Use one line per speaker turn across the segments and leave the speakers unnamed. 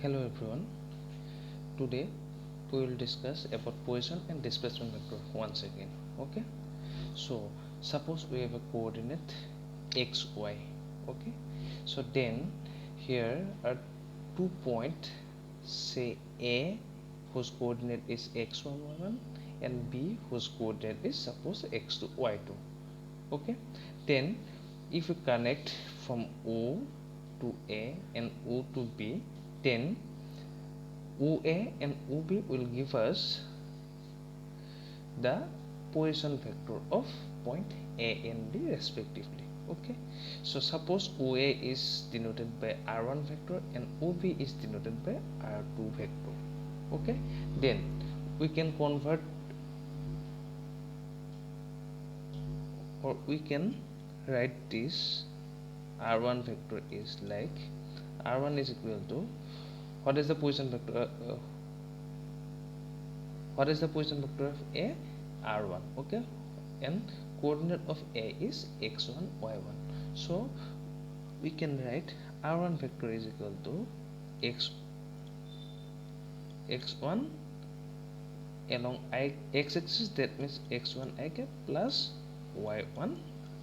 Hello everyone. Today we will discuss about position and displacement vector once again. Okay. So suppose we have a coordinate x, y. Okay. So then here are 2 points. Say A whose coordinate is x1, y1 and B whose coordinate is suppose x2, y2. Okay. Then if we connect from O to A and O to B, then OA and OB will give us the position vector of point A and B respectively. Okay, so suppose OA is denoted by R1 vector and OB is denoted by R2 vector. Okay, then we can convert, or we can write this R1 vector is like R1 is equal to, what is the position vector? What is the position vector of A? R1. Okay, and coordinate of A is x1, y1. So we can write R1 vector is equal to x1 along x-axis, that means x1 I cap plus y1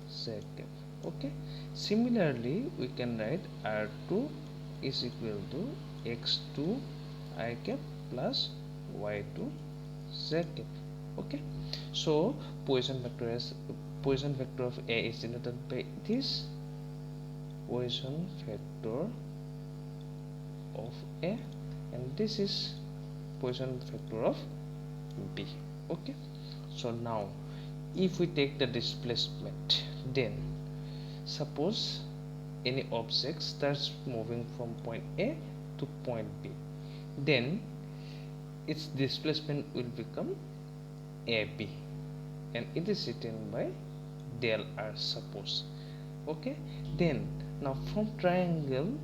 z cap. Okay, similarly we can write R2 is equal to x2 I cap plus y2 z cap. Okay, so position vector of A is denoted by this position vector of A, and this is position vector of B. Okay, so now if we take the displacement, then suppose any object starts moving from point A to point B, then its displacement will become AB, and it is written by del R, suppose. Okay, then now from triangle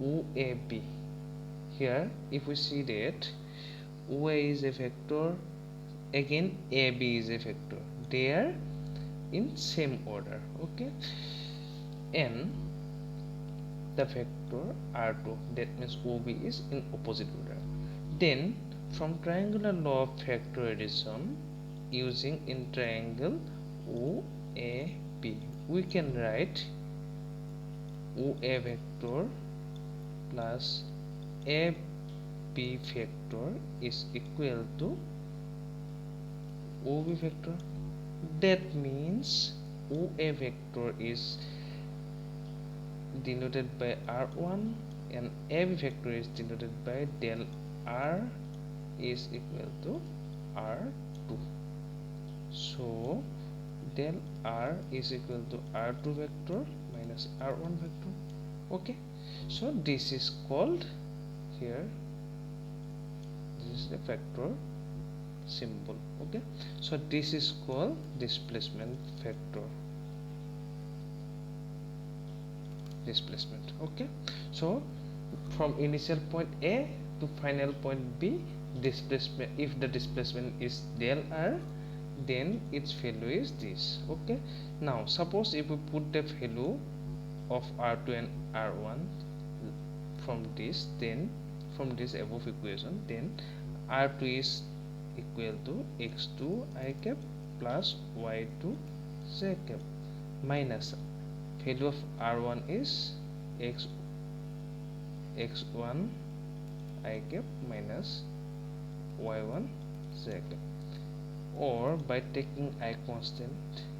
OAB, here if we see that OA is a vector, again AB is a vector, they are in same order. Okay, and the vector R2, that means OB is in opposite order. Then from triangular law of vector addition, using in triangle OAB, we can write OA vector plus AB vector is equal to OB vector. That means OA vector is denoted by R1 and AB vector is denoted by del R is equal to R2. So del R is equal to R2 vector minus R1 vector. Okay, so this is called, here this is the vector symbol. Okay, so this is called displacement vector. Displacement. Okay, so from initial point A to final point B, displacement, if the displacement is del R, then its value is this. Okay, now suppose if we put the value of R2 and R1 from this, then from this above equation, then R2 is equal to x2 I cap plus y2 z cap minus value of R1 is x1 I cap minus y1 z cap, or by taking I constant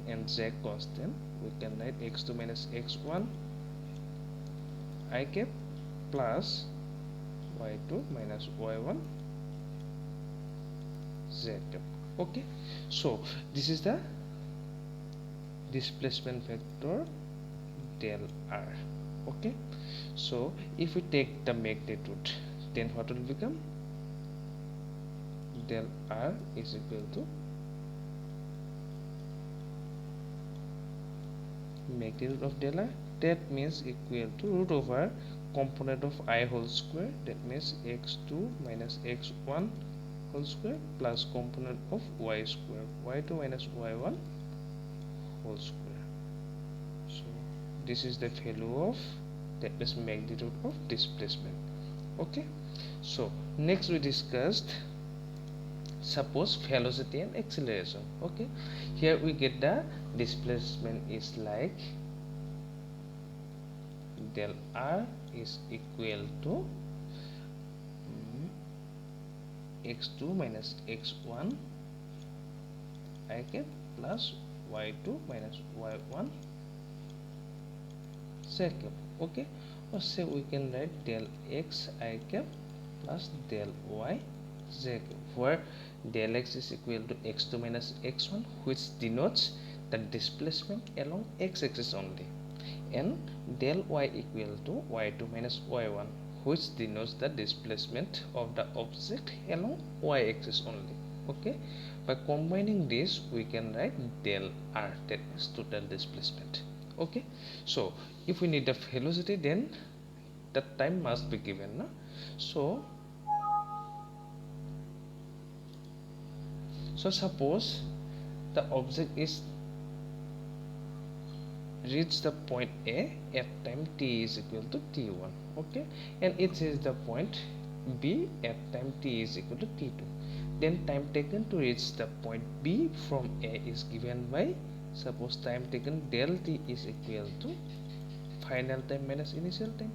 and z constant, we can write x2 minus x1 I cap plus y2 minus y1 z cap. Okay, so this is the displacement vector del R. Okay, so if we take the magnitude, then what will become? Del R is equal to magnitude of del R, that means equal to root over component of I whole square, that means x2 minus x1 whole square plus component of y square, y2 minus y1 whole square. So this is the value of, that is magnitude of displacement. Okay, so next we discussed suppose velocity and acceleration. Okay, here we get the displacement is like del r is equal to x2 minus x1 I cap plus y2 minus y1 z cap. Okay, or say we can write del x I cap plus del y z cap, where del x is equal to x2 minus x1, which denotes the displacement along x-axis only, and del y equal to y2 minus y1, which denotes the displacement of the object along y-axis only. Okay, by combining this we can write del r, that is total displacement. Okay, so if we need the velocity, then the time must be given, no? So suppose the object is reach the point A at time t is equal to t1. Okay, and it is the point B at time t is equal to t2. Then time taken to reach the point B from A is given by, suppose time taken del t is equal to final time minus initial time,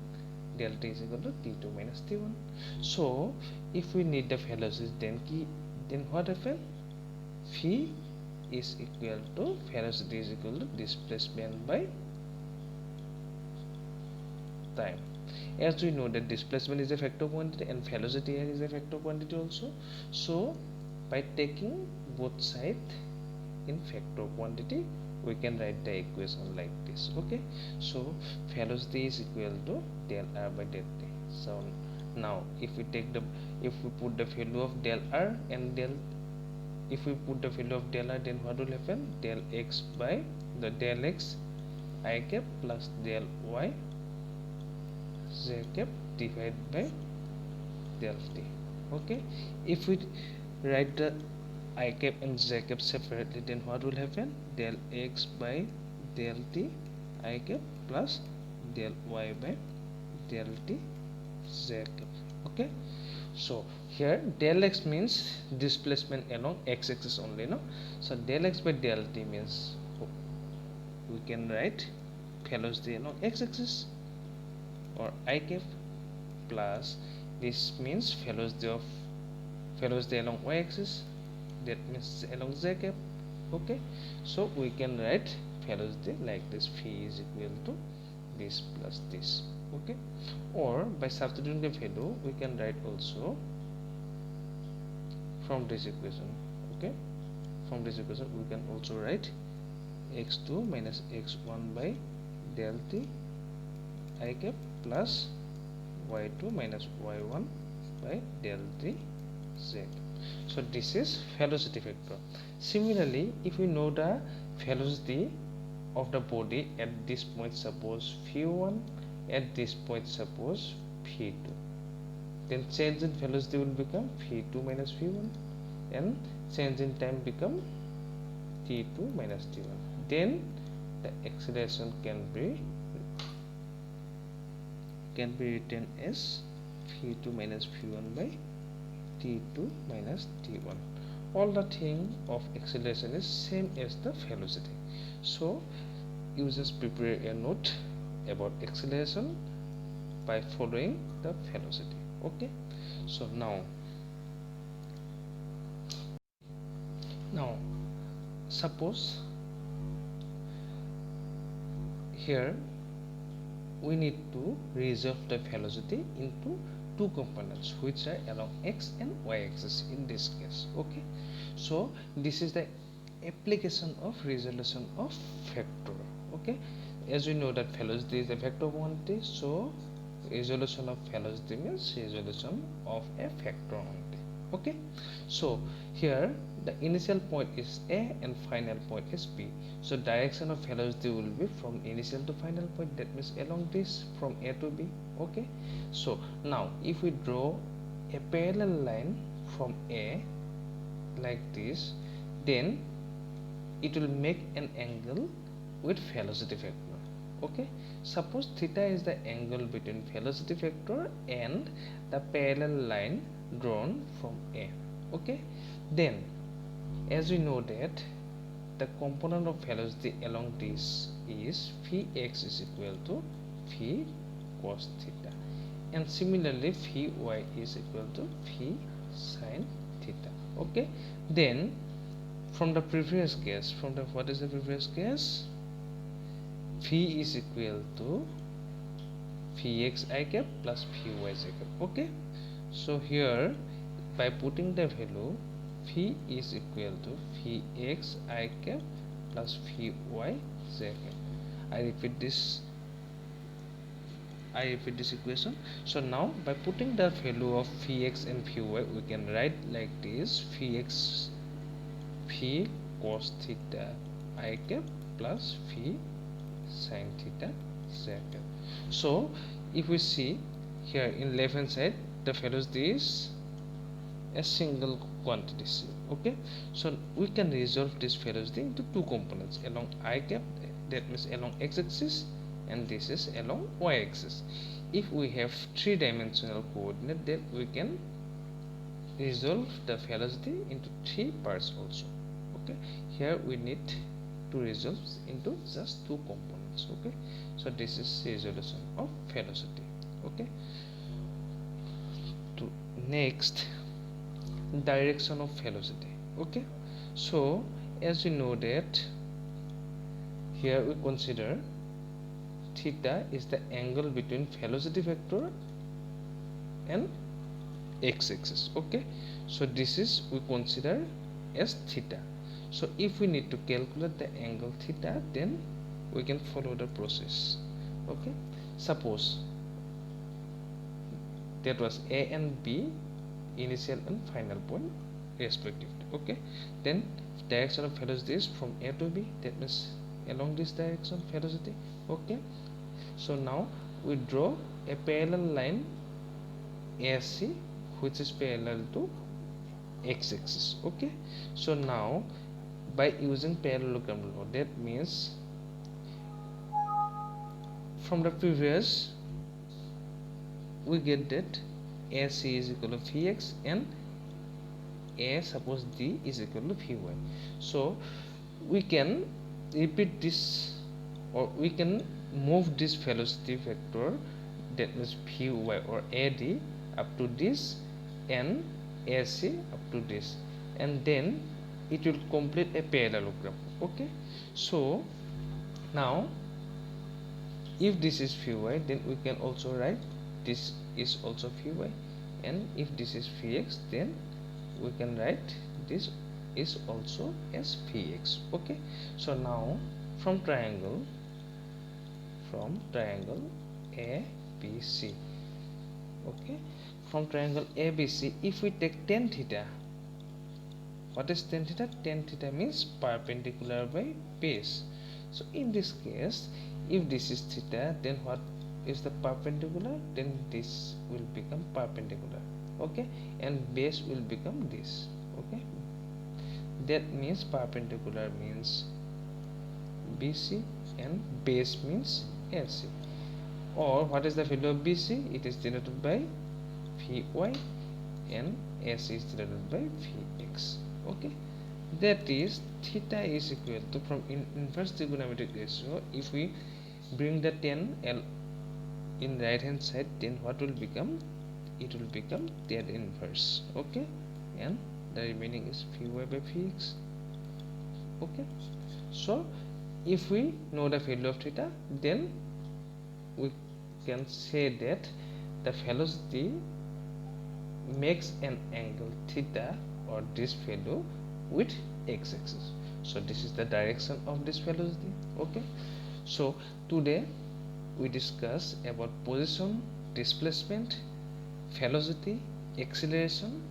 del t is equal to t2 minus t1. So if we need the velocity, then what happen? V is equal to velocity is equal to displacement by time. As we know that displacement is a vector quantity and velocity here is a vector quantity also. So by taking both sides in vector quantity, we can write the equation like this. Okay, so velocity is equal to del r by del t. So now if we put the value of del r and if we put the value of del r, then what will happen? Del x by the del x I cap plus del y z cap divided by del t. Okay, if we write the I cap and z cap separately, then what will happen? Del x by del t I cap plus del y by del t z cap. Okay, so here del x means displacement along x-axis only, no? So del x by del t means we can write velocity along x-axis or I cap plus this means velocity along y-axis, that means along z cap. Okay, so we can write velocity like this: v is equal to this plus this. Okay, or by substituting the value we can write also from this equation. Okay, from this equation we can also write x2 minus x1 by del t I cap plus y2 minus y1 by del t z. So this is velocity vector. Similarly, if we know the velocity of the body at this point, suppose v1, at this point suppose v2, then change in velocity will become v2 minus v1, and change in time become t2 minus t1. Then the acceleration can be written as v2 minus v1 by t2 minus t1. All the thing of acceleration is same as the velocity. So you just prepare a note about acceleration by following the velocity. Okay, so now suppose here we need to resolve the velocity into two components which are along x and y axis in this case. Okay, so this is the application of resolution of vector. Okay, as we know that velocity is a vector quantity, so resolution of velocity means resolution of a vector only. Okay, so here the initial point is A and final point is B, so direction of velocity will be from initial to final point, that means along this from A to B. Okay, so now if we draw a parallel line from A like this, then it will make an angle with velocity vector. Okay, Suppose theta is the angle between velocity vector and the parallel line drawn from A. Okay, then as we know that the component of velocity along this is phi x is equal to phi cos theta, and similarly phi y is equal to phi sin theta. Okay, then from the previous case, what is the previous case? Phi is equal to phi x I cap plus phi y j cap. Okay, so here by putting the value, phi is equal to phi x I cap plus phi y j cap. I repeat this equation. So now by putting the value of phi x and phi y, we can write like this: phi x phi cos theta I cap plus phi sin theta j cap. So if we see here in left hand side, the velocity is a single quantity c. Okay, so we can resolve this velocity into two components along I cap, that means along x axis, and this is along y axis. If we have three-dimensional coordinate, then we can resolve the velocity into three parts also. Okay, here we need to resolve into just two components. Okay, so this is resolution of velocity. Okay, to next, direction of velocity. Okay, so as we know that here we consider theta is the angle between velocity vector and x-axis. Okay, so this is we consider as theta. So if we need to calculate the angle theta, then we can follow the process. Okay, suppose that was A and B, initial and final point respectively. Okay, then direction of velocity is from A to B, that means along this direction velocity. Okay, so now we draw a parallel line AC which is parallel to x-axis. Okay, so now by using parallelogram law, that means from the previous we get that AC is equal to phi x and A, suppose D is equal to phi y. So we can repeat this, or we can move this velocity vector, that means phi y or AD, up to this and AC up to this, and then it will complete a parallelogram. Okay, so now if this is phi y, then we can also write this is also phi y, and if this is phi x, then we can write this is also as phi x. Okay, so now from triangle ABC, okay, from triangle ABC, if we take tan theta, what is tan theta? Tan theta means perpendicular by base. So in this case, if this is theta, then what is the perpendicular? Then this will become perpendicular. Okay, and base will become this. Okay, that means perpendicular means BC and base means AC. Or what is the value of BC? It is denoted by phi y, and AC is denoted by phi x. Okay, that is theta is equal to, from inverse trigonometric ratio, if we bring the tan L in right hand side, then what will become? It will become tan inverse. Okay, and the remaining is phi y by phi x. Okay, so if we know the value of theta, then we can say that the velocity makes an angle theta, or this value, with x-axis. So this is the direction of this velocity. Okay, so today we discuss about position, displacement, velocity, acceleration,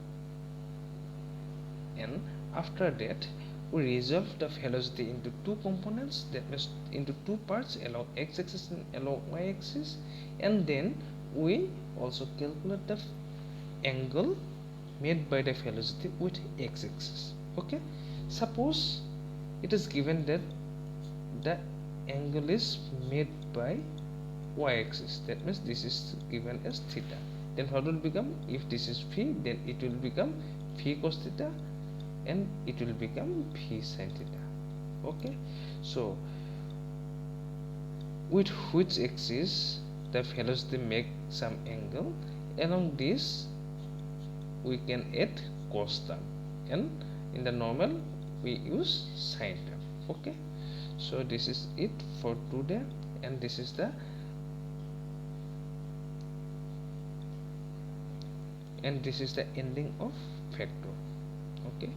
and after that we resolve the velocity into two components, that means into two parts, along x-axis and along y-axis, and then we also calculate the angle made by the velocity with x-axis. Okay, suppose it is given that the angle is made by y-axis. That means this is given as theta. Then what will become? If this is phi, then it will become phi cos theta, and it will become phi sin theta. Okay, so with which axis the velocity make some angle, along this we can add cos term, and in the normal we use sin term. Okay, so this is it for today, and this is the ending of factor. Okay,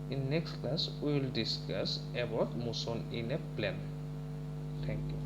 in next class we will discuss about motion in a plane. Thank you.